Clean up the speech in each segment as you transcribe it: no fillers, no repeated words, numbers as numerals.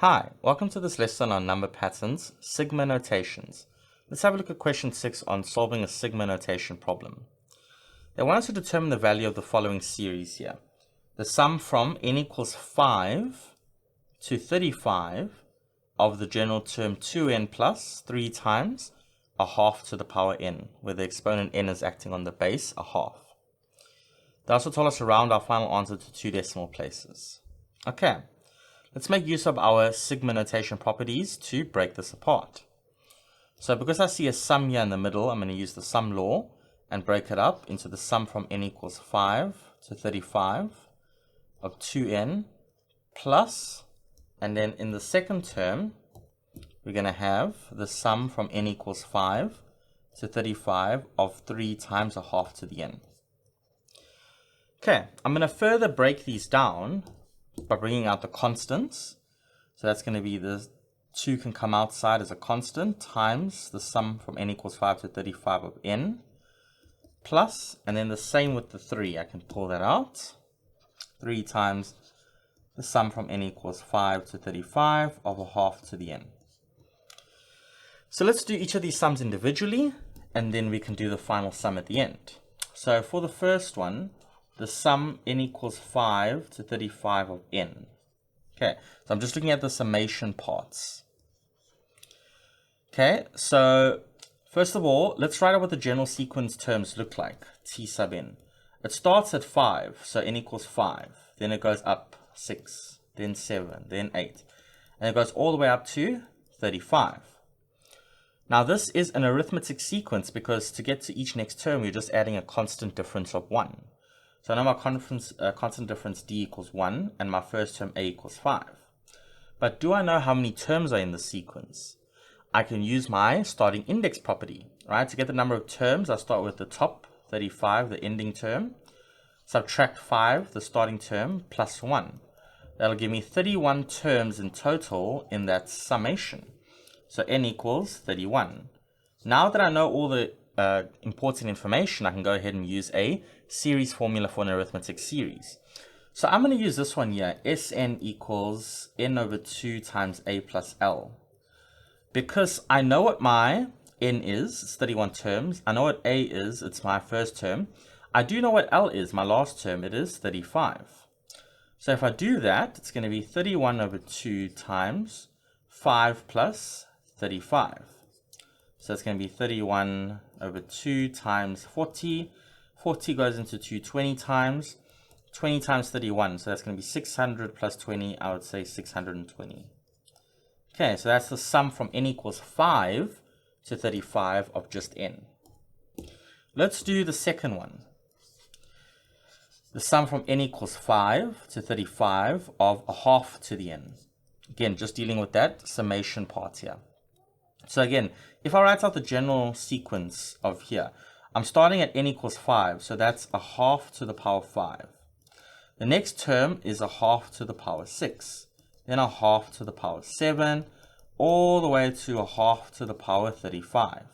Hi, welcome to this lesson on number patterns, sigma notations. Let's have a look at question 6 on solving a sigma notation problem. They want us to determine the value of the following series here. The sum from n equals 5 to 35 of the general term 2n plus 3 times a half to the power n, where the exponent n is acting on the base, a half. They also told us to round our final answer to 2 decimal places. Okay. Let's make use of our sigma notation properties to break this apart. So because I see a sum here in the middle, I'm going to use the sum law and break it up into the sum from n equals 5 to 35 of 2n plus, and then in the second term, we're going to have the sum from n equals 5 to 35 of 3 times a half to the n. Okay, I'm going to further break these down by bringing out the constants. So that's going to be the 2 can come outside as a constant times the sum from n equals 5 to 35 of n plus, and then the same with the 3. I can pull that out. 3 times the sum from n equals 5 to 35 of a half to the n. So let's do each of these sums individually, and then we can do the final sum at the end. So for the first one, the sum n equals 5 to 35 of n. Okay, so I'm just looking at the summation parts. Okay, so first of all, let's write out what the general sequence terms look like, t sub n. It starts at 5, so n equals 5. Then it goes up 6, then 7, then 8. And it goes all the way up to 35. Now this is an arithmetic sequence because to get to each next term, we're just adding a constant difference of 1. So now my constant difference d equals 1, and my first term a equals 5. But do I know how many terms are in the sequence? I can use my starting index property, right? To get the number of terms, I start with the top, 35, the ending term, subtract 5, the starting term, plus 1. That'll give me 31 terms in total in that summation. So n equals 31. Now that I know all the important information, I can go ahead and use a series formula for an arithmetic series. So I'm going to use this one here, Sn equals n over 2 times a plus l. Because I know what my n is, it's 31 terms. I know what a is, it's my first term. I do know what l is, my last term, it is 35. So if I do that, it's going to be 31 over 2 times 5 plus 35. So it's going to be 31 over 2 times 40. 40 goes into 2 20 times. 20 times 31. So that's going to be 600 plus 20. I would say 620. Okay, so that's the sum from n equals 5 to 35 of just n. Let's do the second one. The sum from n equals 5 to 35 of a half to the n. Again, just dealing with that summation part here. So again, if I write out the general sequence of here, I'm starting at n equals 5, so that's a half to the power 5. The next term is a half to the power 6, then a half to the power 7, all the way to a half to the power 35.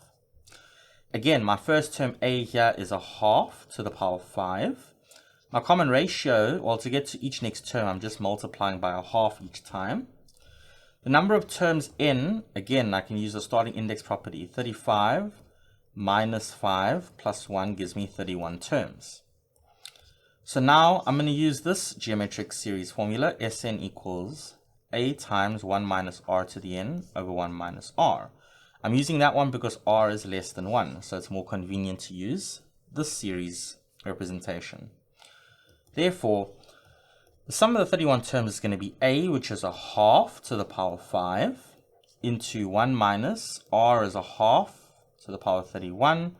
Again, my first term a here is a half to the power 5. My common ratio, well, to get to each next term, I'm just multiplying by a half each time. The number of terms n, again, I can use the starting index property. 35 minus 5 plus 1 gives me 31 terms. So now I'm going to use this geometric series formula, Sn equals a times 1 minus r to the n over 1 minus r. I'm using that one because r is less than 1, so it's more convenient to use this series representation. Therefore, the sum of the 31 terms is going to be a, which is a half to the power 5, into 1 minus r is a half to the power 31,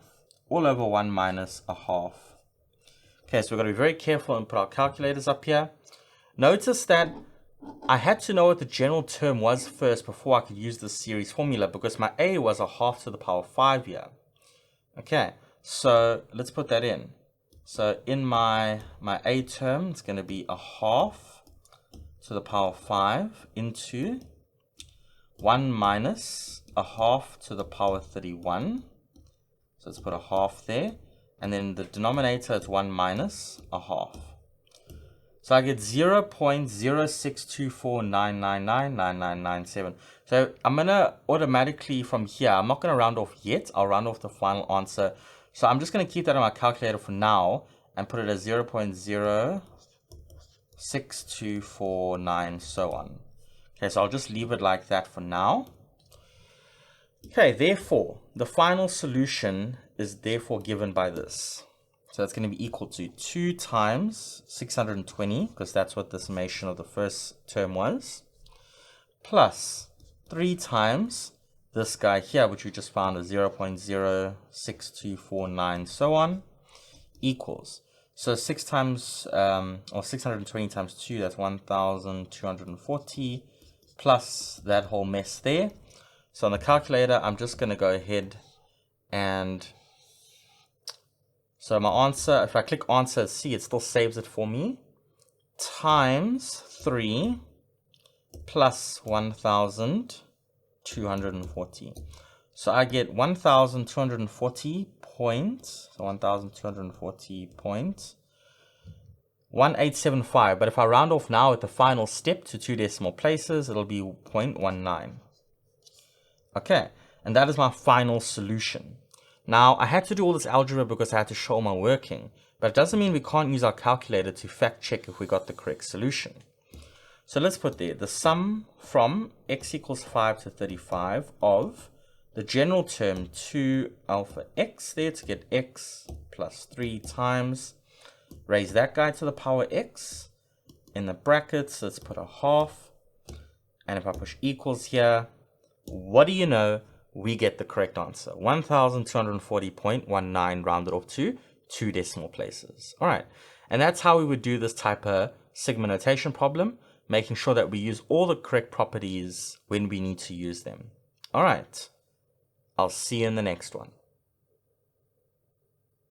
all over 1 minus a half. Okay, so we've got to be very careful and put our calculators up here. Notice that I had to know what the general term was first before I could use this series formula, because my a was a half to the power 5 here. Okay, so let's put that in. So in my a term, it's going to be a half to the power 5 into 1 minus a half to the power 31. So let's put a half there. And then the denominator is 1 minus a half. So I get 0.062499999997. So I'm going to automatically from here, I'm not going to round off yet. I'll round off the final answer. So I'm just going to keep that on my calculator for now and put it as 0.06249, so on. Okay, so I'll just leave it like that for now. Okay, therefore, the final solution is therefore given by this. So that's going to be equal to 2 times 620, because that's what the summation of the first term was, plus 3 times this guy here, which we just found is 0.06249, so on, equals. So 6 times, or 620 times 2, that's 1,240, plus that whole mess there. So on the calculator, I'm just going to go ahead and... So my answer, if I click answer C, it still saves it for me. Times 3 plus 1,240. So I get 1,240 points. So 1,240.1875. But if I round off now at the final step to 2 decimal places, it'll be 0.19. Okay, and that is my final solution. Now, I had to do all this algebra because I had to show my working, but it doesn't mean we can't use our calculator to fact check if we got the correct solution. So let's put there the sum from x equals 5 to 35 of the general term 2 alpha x there to get x plus 3 times, raise that guy to the power x, in the brackets, let's put a half, and if I push equals here, what do you know? We get the correct answer, 1,240.19 rounded off to 2 decimal places. All right, and that's how we would do this type of sigma notation problem, making sure that we use all the correct properties when we need to use them. All right, I'll see you in the next one.